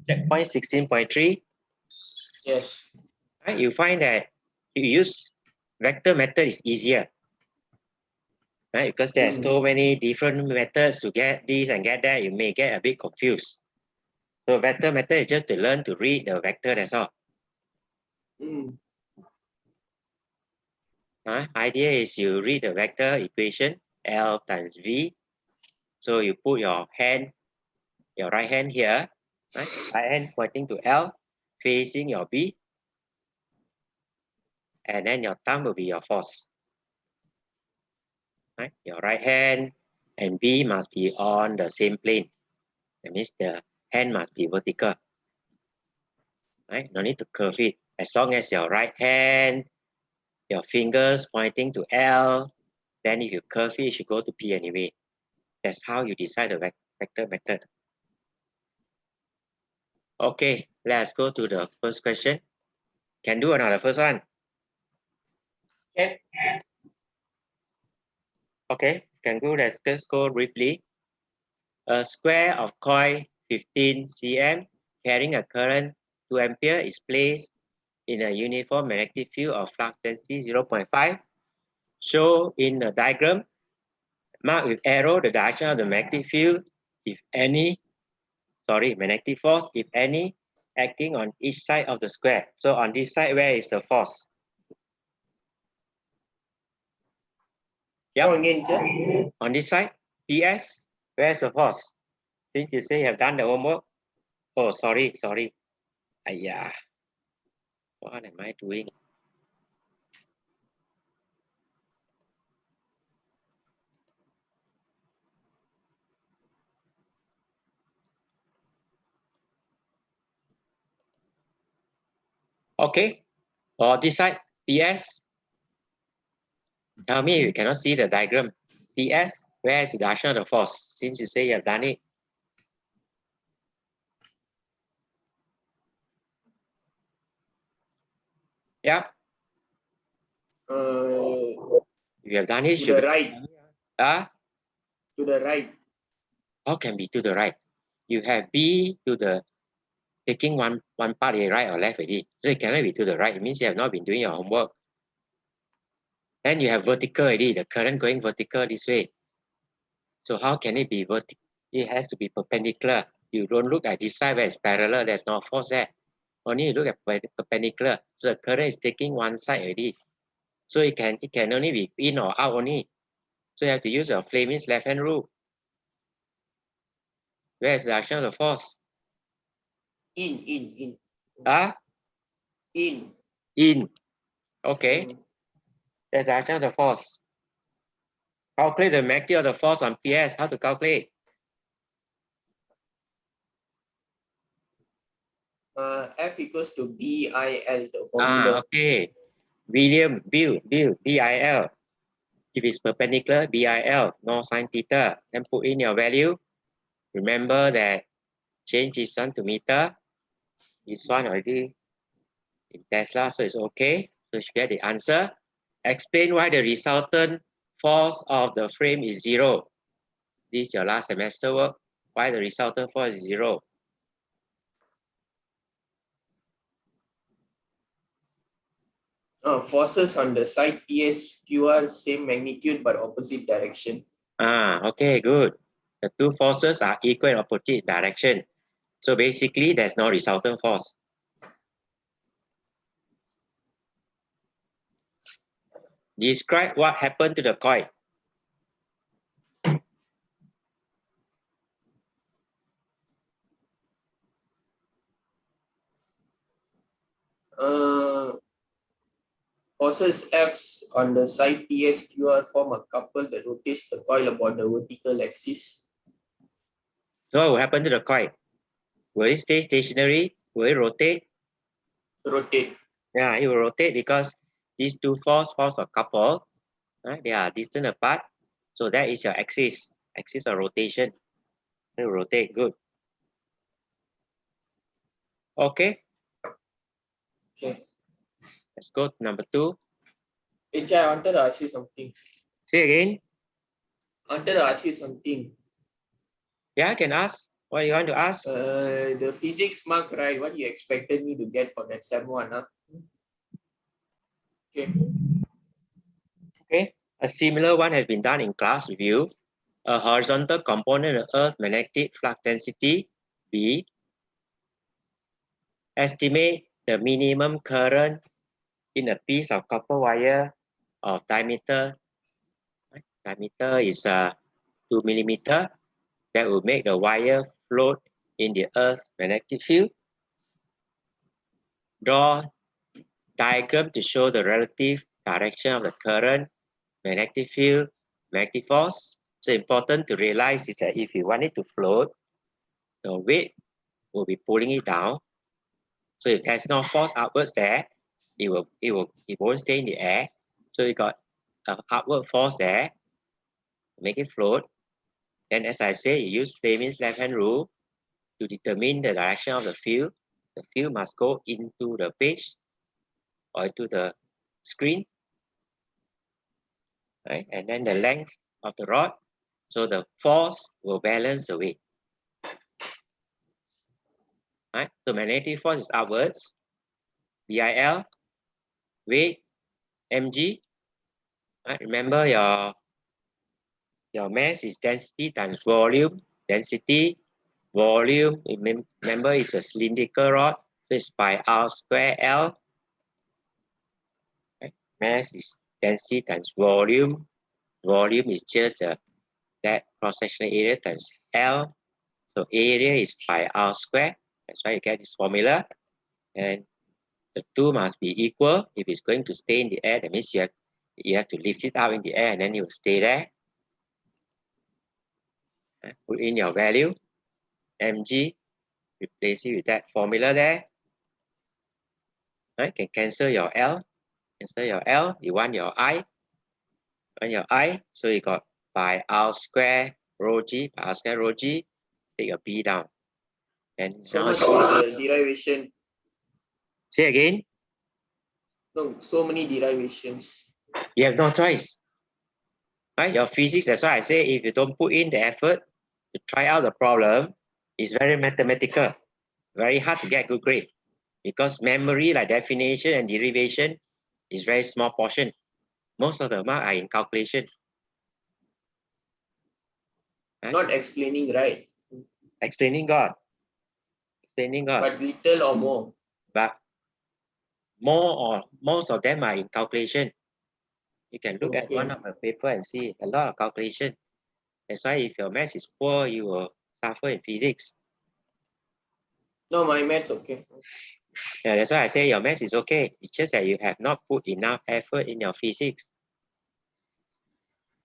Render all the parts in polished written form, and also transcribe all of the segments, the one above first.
checkpoint 16.3. Yes. Right? You find that you use vector method is easier. Right? Because there's so many different methods to get this and get that, you may get a bit confused. So vector method is just to learn to read the vector, that's all. Idea is you read the vector equation L times V. So you put your right hand here, right? Right hand pointing to L, facing your B, and then your thumb will be your force. Right? Your right hand and B must be on the same plane. That means the hand must be vertical. Right? No need to curve it. As long as your right hand, your fingers pointing to L, then if you curve it, it should go to P anyway. That's how you decide the vector method. Okay, let's go to the first question. Can do another first one? Can. Okay, can go. Let's just go briefly. A square of coil 15 cm carrying a current 2 ampere is placed in a uniform magnetic field of flux density 0.5. Show in the diagram, mark with arrow the direction of the magnetic field, if any, magnetic force, if any, acting on each side of the square. So on this side, where is the force? Yep. On this side, PS, where's the force? Since you say you have done the homework. Oh, sorry. Ayah. What am I doing? Okay. Or this side, PS. Tell me if you cannot see the diagram. PS, where is the direction of the force? Since you say you have done it. Yeah. You have done it. To the right. To the right. How can be to the right? You have B to the taking one part right or left already. So it cannot be to the right. It means you have not been doing your homework. Then you have vertical already, the current going vertical this way. So how can it be vertical? It has to be perpendicular. You don't look at this side where it's parallel, there's no force there. Only you look at perpendicular. So the current is taking one side already. So it can only be in or out only. So you have to use your Fleming's left hand rule. Where is the direction of the force? In. In. Okay. That's the direction of the force. Calculate the magnitude of the force on PS. How to calculate? F equals to BIL, the formula. Okay. Bill, BIL. If it's perpendicular, BIL, no sine theta. Then put in your value. Remember that change this one to meter. This one already in Tesla, so it's okay. So you get the answer. Explain why the resultant force of the frame is 0. This is your last semester work. Why the resultant force is 0. Forces on the side PS, QR, same magnitude but opposite direction. Okay, good. The two forces are equal in opposite direction. So basically, there's no resultant force. Describe what happened to the coil. Forces F's on the side PS, QR form a couple that rotates the coil about the vertical axis. So what will happen to the coil? Will it stay stationary? Will it rotate? Rotate. Yeah, it will rotate because these two forces form a couple. Right? They are distant apart. So that is your axis of rotation. It will rotate. Good. Okay. Let's go to number 2. I wanted to ask you something. Say again. I wanted to ask you something. Yeah, I can ask. What do you want to ask? The physics mark, right? What you expected me to get for that sem 1, huh? Okay. Okay. A similar one has been done in class review. A horizontal component of Earth magnetic flux density, B. Estimate the minimum current in a piece of copper wire of diameter. Diameter is 2 millimeter. That will make the wire float in the Earth's magnetic field. Draw diagram to show the relative direction of the current, magnetic field, magnetic force. So important to realize is that if you want it to float, the weight will be pulling it down. So if there's no force upwards there, it won't stay in the air. So you got an upward force there to make it float. Then as I say, you use Fleming's left-hand rule to determine the direction of the field. The field must go into the page or into the screen, right? And then the length of the rod. So the force will balance the weight. Right? So magnetic force is upwards, BIL, weight, mg. Right? Remember your mass is density times volume. Density, volume, remember it's a cylindrical rod, so it's pi r square L. Right? Mass is density times volume. Volume is just that cross-sectional area times L. So area is pi r square. That's why you get this formula. And the two must be equal. If it's going to stay in the air, that means you have to lift it out in the air and then it will stay there. Put in your value, mg, replace it with that formula there. Right? Can cancel your L. Cancel your L. You want your I. So you got pi r square rho g, pi r square rho g. Take your B down. And So now much for the derivation. say again. No, so many derivations. You have no choice. Right? Your physics, that's why I say if you don't put in the effort to try out the problem, it's very mathematical. Very hard to get good grade. Because memory, like definition and derivation, is very small portion. Most of the mark are in calculation. Right? Not explaining, right? Explaining God. Explaining God. But little or more. But more or most of them are in calculation. You can look at one of the paper and see a lot of calculation. That's why if your math is poor, you will suffer in physics. No, my math's okay. Yeah, that's why I say your math is okay. It's just that you have not put enough effort in your physics.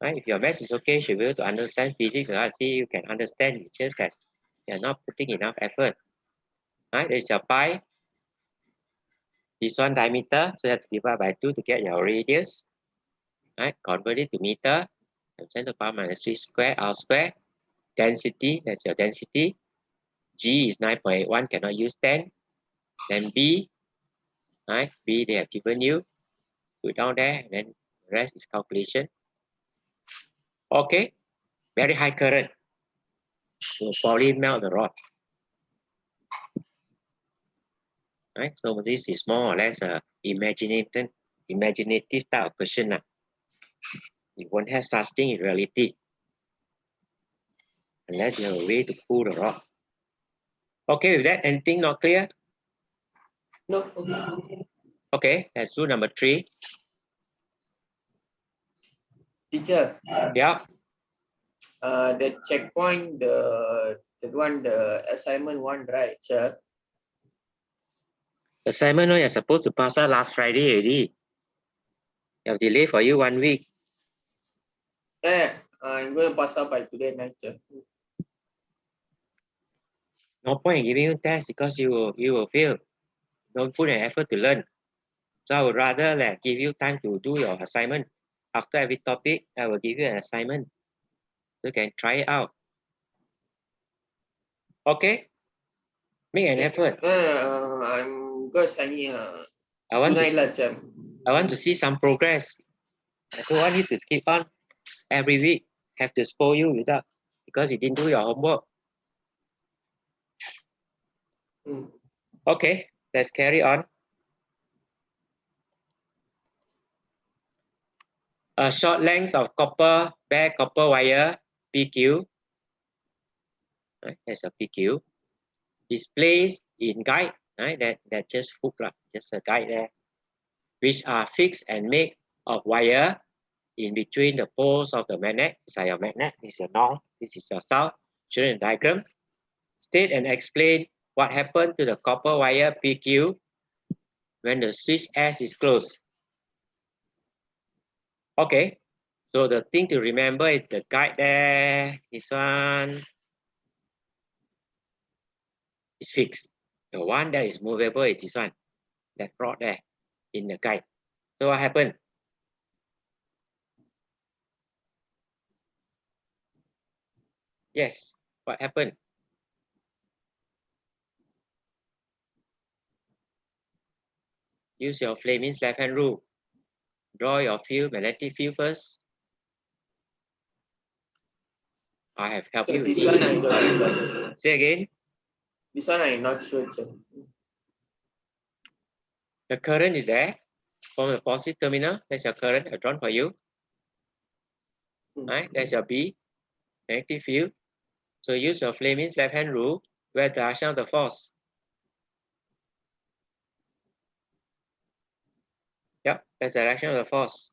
Right? If your math is okay, you should be able to understand physics. I see you can understand. It's just that you're not putting enough effort. Right? There's your pi. This one diameter, so you have to divide by 2 to get your radius. Right? Convert it to meter. 10 to the power minus 3 square, r square. Density, that's your density. G is 9.81, cannot use 10. Then B, right? B they have given you. Put down there, and then the rest is calculation. Okay, very high current. Will probably melt the rod. Right? So this is more or less a imaginative type of question. You won't have such thing in reality unless you have a way to pull the rod. Okay, with that, anything not clear? No, okay. Okay, let's do number 3. Teacher, Yeah. the checkpoint, the assignment one, right, sir? Assignment you're supposed to pass out last Friday already. You have delay for you 1 week. Yeah, I'm going to pass out by today night, sir. No point in giving you test because you will fail. Don't put an effort to learn. So I would rather give you time to do your assignment. After every topic, I will give you an assignment. So you can try it out. Okay? Make an effort. I'm going to send you I want tonight, sir. I want to see some progress. I don't want you to skip on every week. Have to spoil you without because you didn't do your homework. Okay, let's carry on. A short length of bare copper wire PQ, right? That's a PQ, is placed in guide, right? That just hook, just a guide there, which are fixed and made of wire in between the poles of the magnet. These are your magnet, this is your north, this is your south, shown in the diagram. State and explain what happened to the copper wire PQ when the switch S is closed. Okay, so the thing to remember is the guide there, this one is fixed. The one that is movable is this one, that rod there in the guide. So what happened? Yes, what happened? Use your Fleming's left-hand rule. Draw your field, magnetic field first. I have helped you. This one I don't know. Say again. This one I'm not sure. The current is there from the positive terminal. That's your current. I've drawn for you. Right? That's your B, magnetic field. So use your Fleming's left-hand rule. Where the direction of the force? Yep, that's the direction of the force.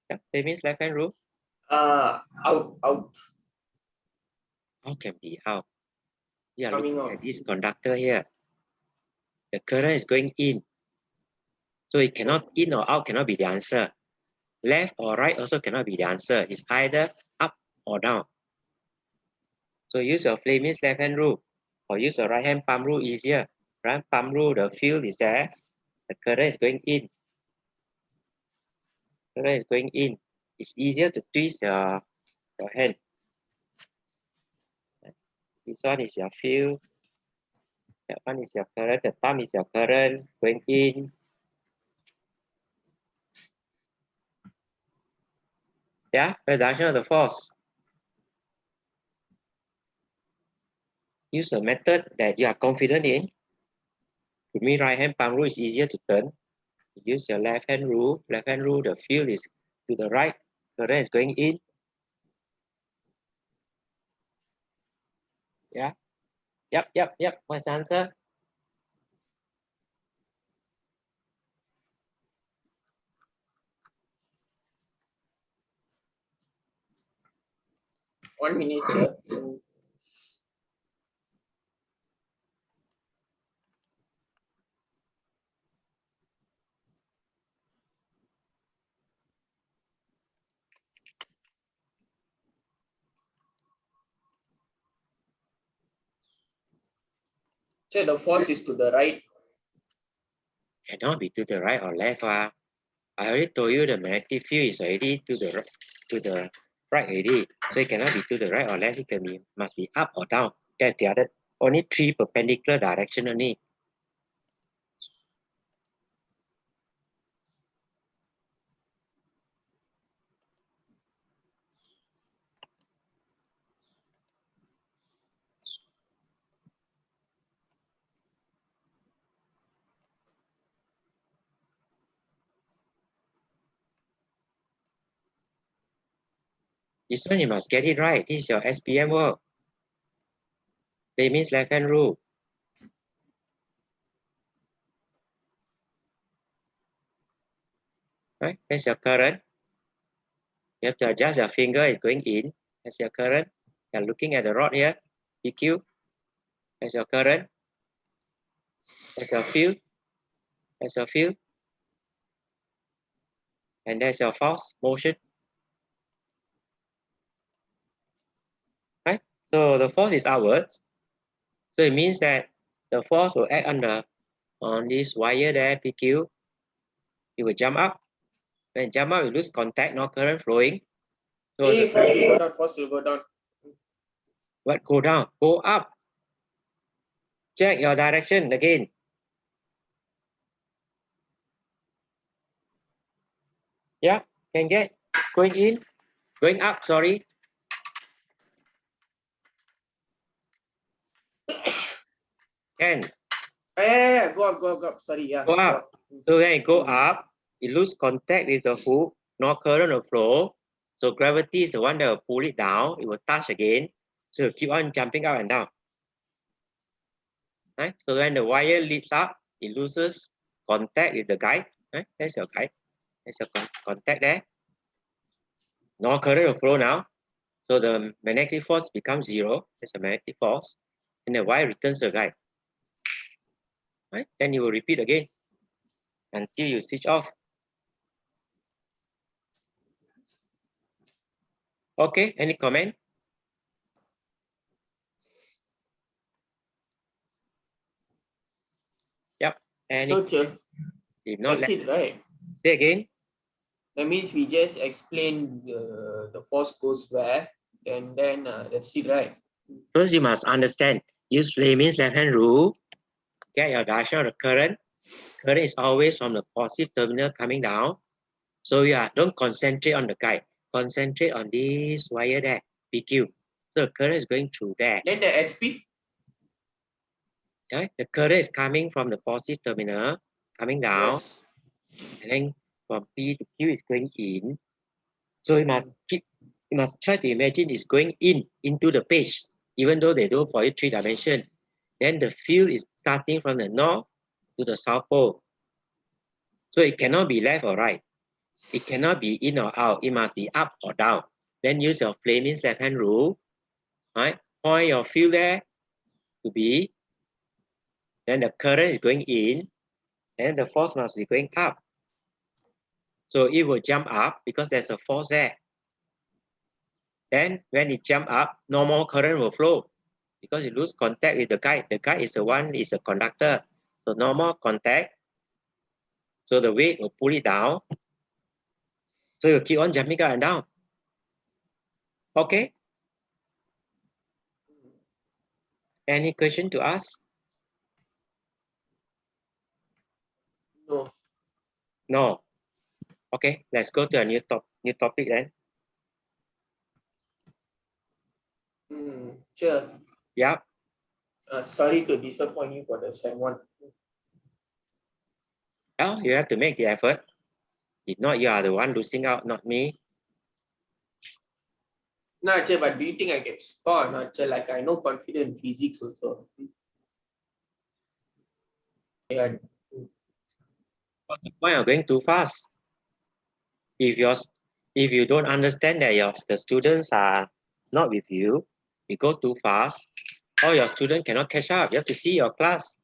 Yep, Fleming's left-hand rule. Out. How can be out? You are Coming looking out. at this conductor here. The current is going in. So it cannot, in or out cannot be the answer. Left or right also cannot be the answer. It's either up or down. So use your Fleming's left-hand rule or use your right-hand palm rule easier. Right palm rule, the field is there. The current is going in. Current is going in. It's easier to twist your hand. This one is your field. That one is your current. The thumb is your current going in. Yeah, the direction of the force. Use a method that you are confident in. To me, right hand palm rule is easier to turn. Use your left hand rule. Left hand rule, the field is to the right. Current is going in. Yeah. Yep. What's the answer? One minute, sir. So the force is to the right. Cannot be to the right or left. I already told you the magnetic field is already to the right already. So it cannot be to the right or left. It can be must be up or down. That's the other only three perpendicular direction only. This one you must get it right. This is your SPM work. That means left-hand rule. Right? That's your current. You have to adjust your finger, it's going in. That's your current. You're looking at the rod here, PQ. That's your current. That's your field. That's your field. And that's your force, motion. Right? So the force is outwards. So it means that the force will act on this wire there, PQ. It will jump up. When it jump up, you lose contact, no current flowing. So Hey, the force will go down. Force will go down. what go down? Go up. Check your direction again. Yeah, can get going in. Going up, sorry. Can. Yeah. Go up. Sorry, yeah. Go up. So when it go up, it lose contact with the hook, no current or flow. So gravity is the one that will pull it down. It will touch again. So it keep on jumping up and down. Right? So when the wire lifts up, it loses contact with the guide. Right? There's your guide. There's your contact there. No current or flow now. So the magnetic force becomes zero. There's a magnetic force. And the wire returns to the guide. Right? Then you will repeat again until you switch off. Okay, any comment? Yep. Any? No, sir. If not, That's it, right? say again. That means we just explain the force goes where, and then that's it, right? First, you must understand. Use Fleming's left-hand rule. Get your direction of the current. Current is always from the positive terminal coming down. So yeah, don't concentrate on the guide. Concentrate on this wire there, PQ. So the current is going through there. Then the SP? Right? The current is coming from the positive terminal, coming down. Yes. And then from P to Q is going in. So you must try to imagine it's going into the page, even though they do for you 3 dimension. Then the field is starting from the north to the south pole. So it cannot be left or right. It cannot be in or out. It must be up or down. Then use your Fleming's left-hand rule. Right? Point your field there to be. Then the current is going in. And the force must be going up. So it will jump up because there's a force there. Then when it jump up, no more current will flow because you lose contact with the guide. The guide is the one, is a conductor. So no more contact. So the weight will pull it down. So you keep on jumping up and down. Okay? Any question to ask? No. No. Okay, let's go to a new topic then. Sure. Yeah. Sorry to disappoint you for the sem 1. Well, you have to make the effort. If not, you are the one losing out, not me. No, but do you think I can score or not? Like I know confident in physics also. Yeah. What's the point of going too fast? If you don't understand that the students are not with you, you go too fast, all your students cannot catch up. You have to see your class.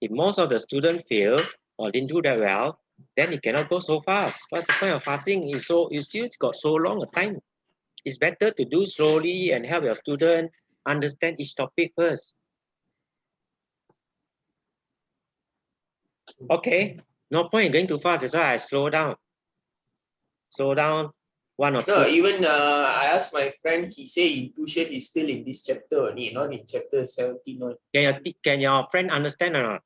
If most of the students fail or didn't do that well, then you cannot go so fast. What's the point of fasting? You still got so long a time. It's better to do slowly and help your student understand each topic first. Okay, no point in going too fast. That's why I slow down. Slow down 1 or 2. No, even I asked my friend, he said in tuition he's still in this chapter only, not in chapter 17. No. Can your friend understand or not?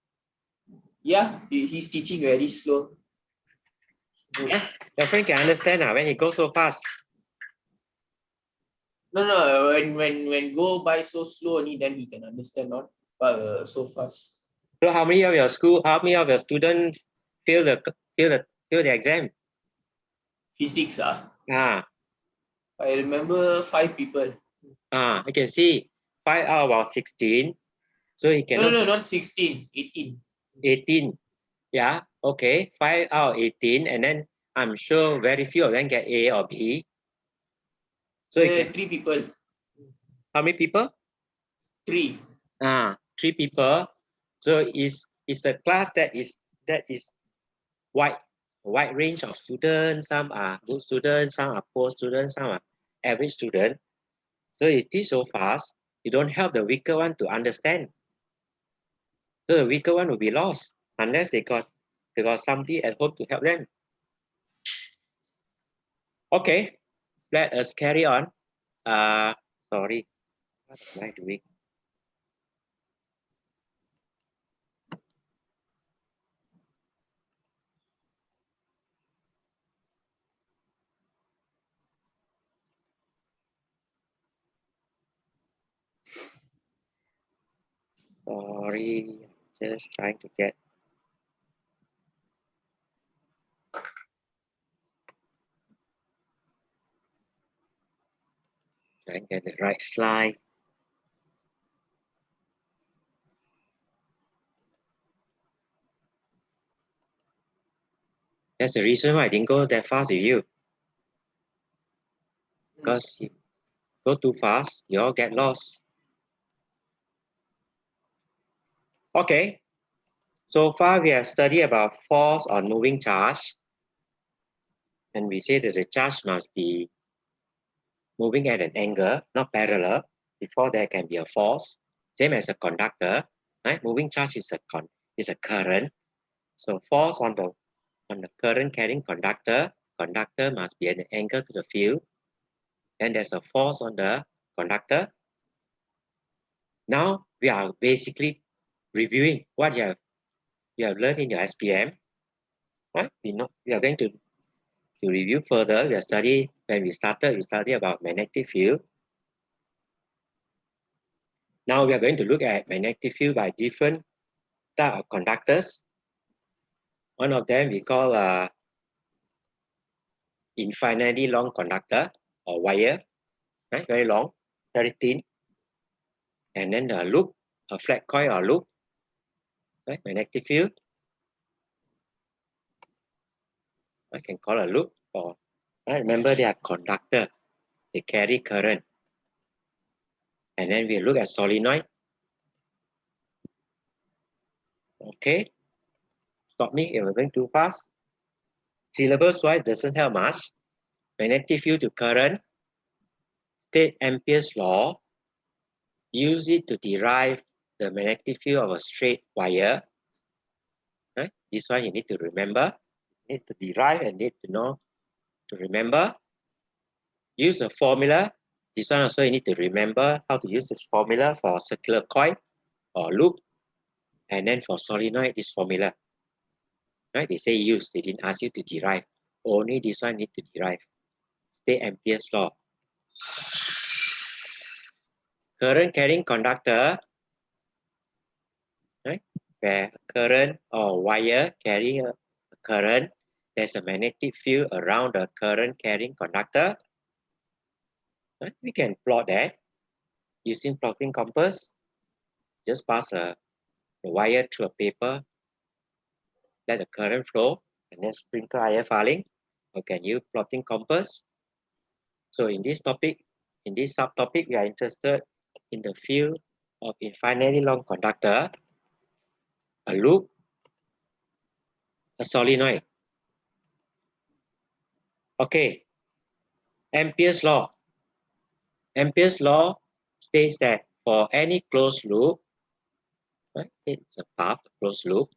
Yeah, he's teaching very slow. Yeah, your friend can understand when he goes so fast. No, when go by so slow only, then he can understand, not but so fast. So how many of your students fail the exam? Physics, Ah, I remember 5 people. I can see 5 out of about 16. So he cannot. No, not 16, 18. 18. Yeah, okay. 5 out of 18, and then I'm sure very few of them get A or B. So 3 people. How many people? 3. 3 people. So it's a class that is wide range of students. Some are good students, some are poor students, some are average students. So you teach so fast, you don't help the weaker one to understand. So the weaker one will be lost unless they got somebody at home to help them. Okay, let us carry on. Sorry, what am I doing? Sorry, just trying to get. Try and get the right slide. That's the reason why I didn't go that fast with you. Because you go too fast, you all get lost. Okay, so far we have studied about force on moving charge. And we say that the charge must be moving at an angle, not parallel, before there can be a force. Same as a conductor, right? Moving charge is a current. So force on the current carrying conductor must be at an angle to the field. And there's a force on the conductor. Now we are basically reviewing what you have learned in your SPM. Right? We are going to review further. When we studied about magnetic field. Now we are going to look at magnetic field by different type of conductors. One of them we call infinitely long conductor or wire, right? Very long, very thin. And then the loop, a flat coil or loop, right? Magnetic field. I can call a loop or remember they are conductor. They carry current. And then we look at solenoid. Okay. Stop me if I'm going too fast. Syllabus wise doesn't help much. Magnetic field to current. State Ampere's law. Use it to derive the magnetic field of a straight wire. Right? This one you need to remember. Need to derive and need to know to remember. Use the formula. This one also you need to remember how to use this formula for circular coil or loop. And then for solenoid, this formula. Right? They say use. They didn't ask you to derive. Only this one need to derive. State Ampere's law. Current carrying conductor. Right? Where current or wire carrying a current, there's a magnetic field around the current carrying conductor. Right? We can plot that using plotting compass. Just pass the wire through a paper, let the current flow, and then sprinkle IF filing. Or can use plotting compass. So in this subtopic, we are interested in the field of infinitely long conductor, a loop, a solenoid. Okay, Ampere's law. Ampere's law states that for any closed loop, right, it's a path, closed loop,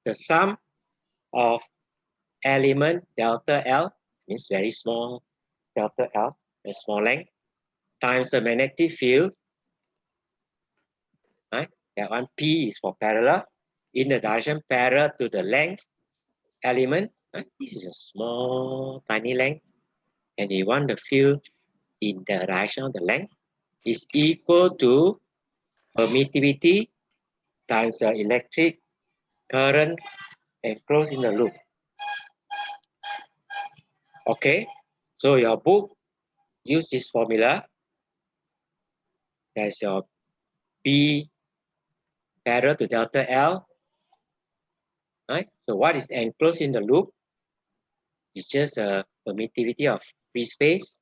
the sum of element delta L, means very small delta L, a small length, times the magnetic field, right? That one P is for parallel, in the direction parallel to the length element. Right? This is a small, tiny length, and we want the field in the direction of the length is equal to permittivity times the electric current enclosed in the loop. Okay, so your book use this formula. There's your P parallel to delta L, right? So what is enclosed in the loop? It's just a permittivity of free space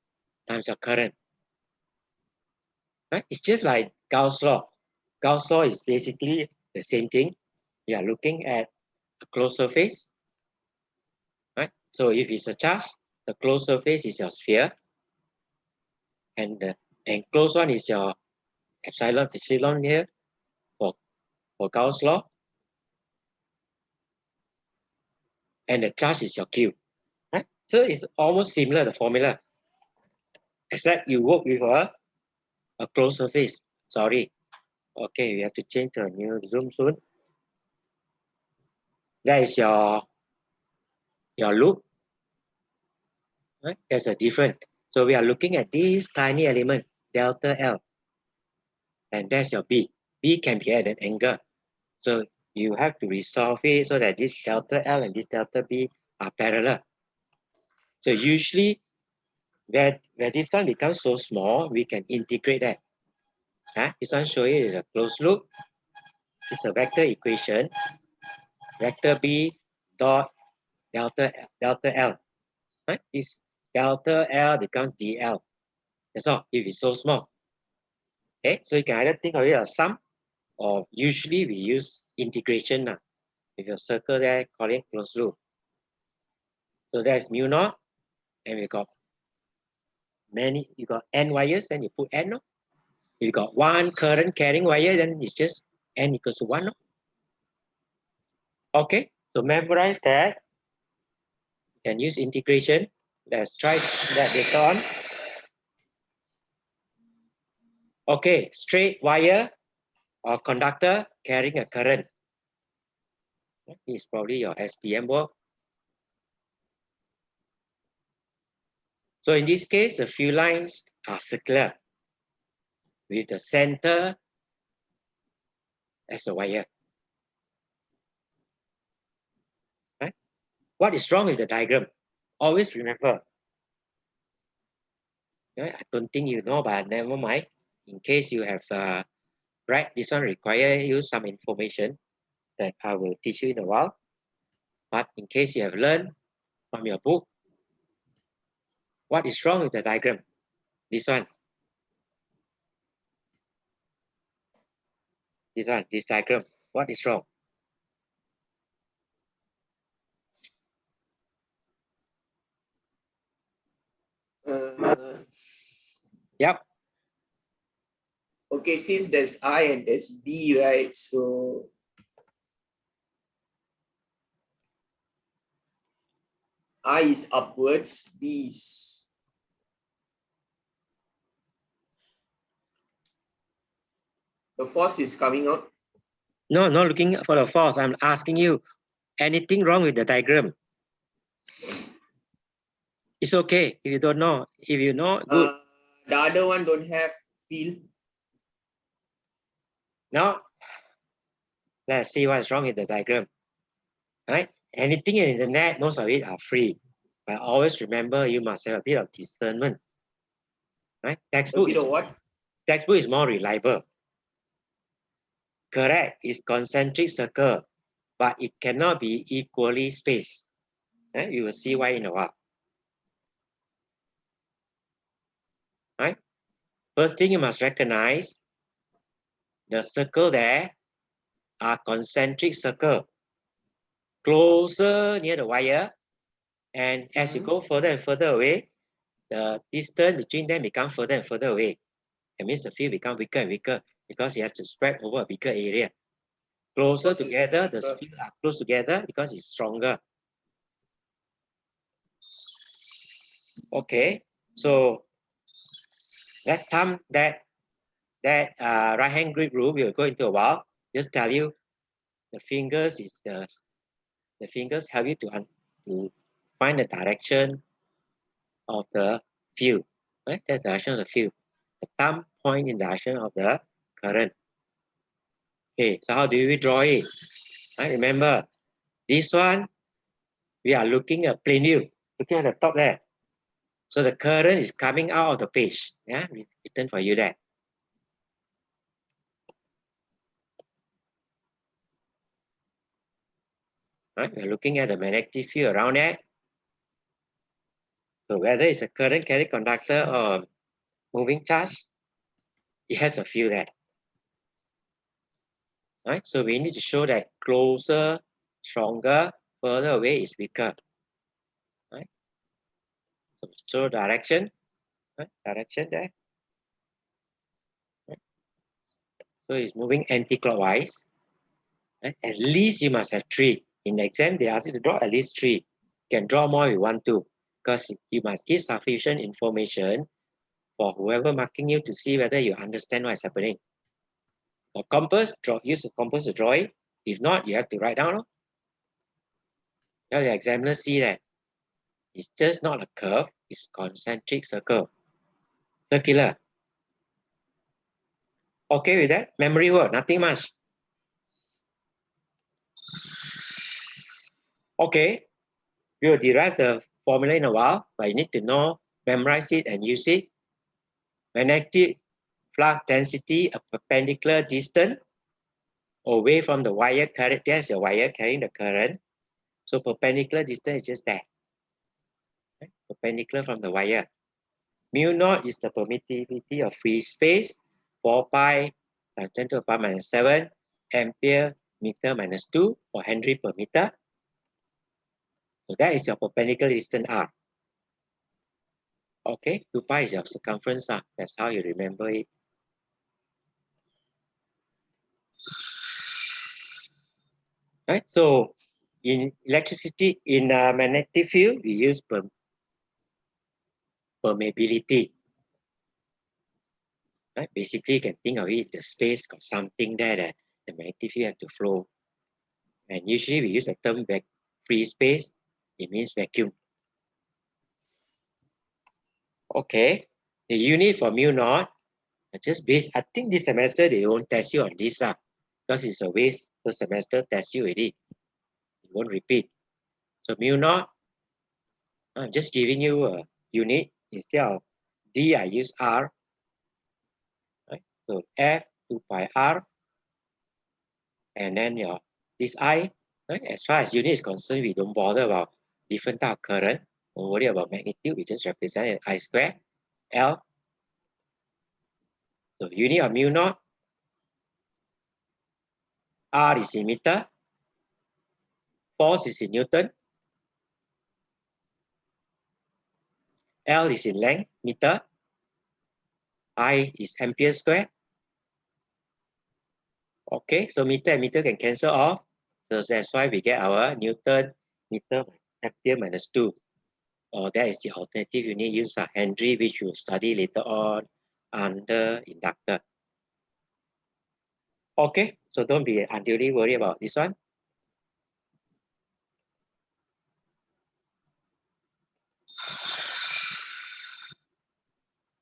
times your current. Right? It's just like Gauss law. Gauss law is basically the same thing. We are looking at a closed surface. Right? So if it's a charge, the closed surface is your sphere. And the enclosed one is your epsilon here for Gauss law. And the charge is your Q. Right? So it's almost similar, the formula. Except you work with a closed surface. Sorry. Okay, we have to change to a new Zoom soon. That is your loop. Right? There's a difference. So we are looking at this tiny element, delta L. And that's your B. B can be at an angle. So you have to resolve it so that this delta L and this delta B are parallel. So usually where this one becomes so small, we can integrate that. This one show you is a closed loop. It's a vector equation. Vector B dot delta L. This delta L becomes DL. That's all, if it's so small. Okay, so you can either think of it as sum, or usually we use integration now. With your circle there, call it closed loop. So that's mu naught, and we got you got n wires, then you put n. No? If you got one current carrying wire, then it's just n equals to 1. No? Okay, so memorize that. You can use integration. Let's try that later on. Okay, straight wire or conductor carrying a current. This is probably your STPM work. So in this case, the few lines are circular with the center as a wire. Right? What is wrong with the diagram? Always remember. Right? I don't think you know, but never mind. In case you have read this one, require you some information that I will teach you in a while. But in case you have learned from your book, what is wrong with the diagram? This one. This diagram. What is wrong? Yep. Okay, since there's I and there's B, right? So I is upwards, B is the force is coming out. No, not looking for the force. I'm asking you, anything wrong with the diagram? It's okay if you don't know. If you know, good. The other one don't have field. Now, let's see what's wrong with the diagram. Right? Anything in the net, most of it are free. But always remember, you must have a bit of discernment. Right? A bit of what? Textbook is more reliable. Correct, it's concentric circle, but it cannot be equally spaced. You will see why in a while. Right? First thing you must recognize, the circle there are concentric circle, closer near the wire, and as you go further and further away, the distance between them becomes further and further away. That means the field becomes weaker and weaker because it has to spread over a bigger area. Closer together, the field are close together because it's stronger. Okay, so that time that right hand grip rule will go into a while. Just tell you, the fingers help you to find the direction of the field. Right, that's the direction of the field. The thumb point in the direction of the current. Okay, so how do we draw it? Right, remember, this one we are looking at plane view, looking at the top there. So the current is coming out of the page. Yeah, written for you there. Right, we're looking at the magnetic field around there. So whether it's a current carry conductor or moving charge, it has a field there. Right, so we need to show that closer, stronger, further away is weaker. Right, so direction, right? Direction there. Right? So it's moving anti-clockwise. Right? At least you must have 3. In the exam, they ask you to draw at least 3. You can draw more if you want to, because you must give sufficient information for whoever marking you to see whether you understand what is happening. For compass, use a compass to draw it. If not, you have to write down. Now the examiner see that it's just not a curve, it's concentric circle. Circular. Okay with that? Memory work, nothing much. Okay, we will derive the formula in a while, but you need to know, memorize it and use it. Magnetic flux density, a perpendicular distance away from the wire current. There's a wire carrying the current. So perpendicular distance is just that. Okay? Perpendicular from the wire. Mu naught is the permittivity of free space, 4 pi times 10 to the power minus 7 ampere meter minus 2 or Henry per meter. So that is your perpendicular distance R. Okay, 2 pi is your circumference R. That's how you remember it. Right? So in electricity, in magnetic field, we use permeability. Right? Basically, you can think of it, the space got something there that the magnetic field has to flow. And usually we use the term free space. It means vacuum. Okay. The unit for mu naught, just base. I think this semester they won't test you on this because it's a waste. The semester test you already. It won't repeat. So mu naught, I'm just giving you a unit instead of D. I use R. Right? So F 2 pi R, and then this I. Right? As far as unit is concerned, we don't bother about different type of current. Don't worry about magnitude. We just represent it I square L. So unit of mu naught, R is in meter, force is in Newton, L is in length, meter, I is ampere square. Okay, so meter and meter can cancel off. So that's why we get our Newton meter ampere minus 2. Or that is the alternative unit used, Henry, which we'll study later on under inductor. Okay, so don't be unduly worried about this one.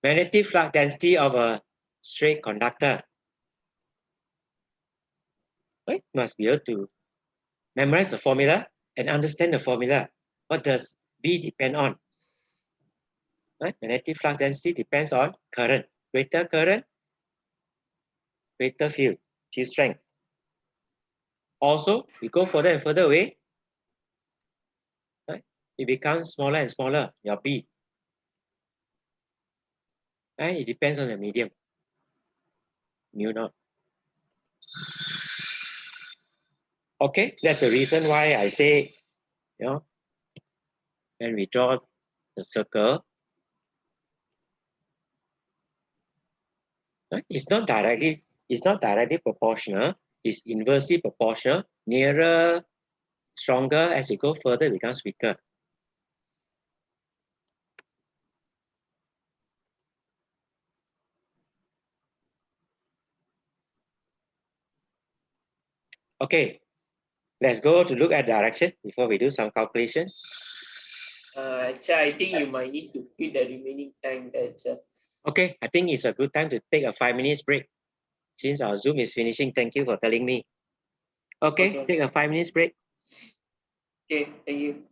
Magnetic flux density of a straight conductor. Right? Must be able to memorize the formula and understand the formula. What does B depend on? Right? Magnetic flux density depends on current. Greater current, greater field strength. Also, we go further and further away, right? It becomes smaller and smaller, your B. And it depends on the medium, mu naught. Okay, that's the reason why I say, when we draw the circle, right? It's not directly proportional, it's inversely proportional. Nearer, stronger, as you go further, it becomes weaker. Okay, let's go to look at direction before we do some calculations. I think you might need to quit the remaining time. Okay, I think it's a good time to take a 5 minutes break. Since our Zoom is finishing, thank you for telling me. Okay, take a 5 minutes break. Okay, thank you.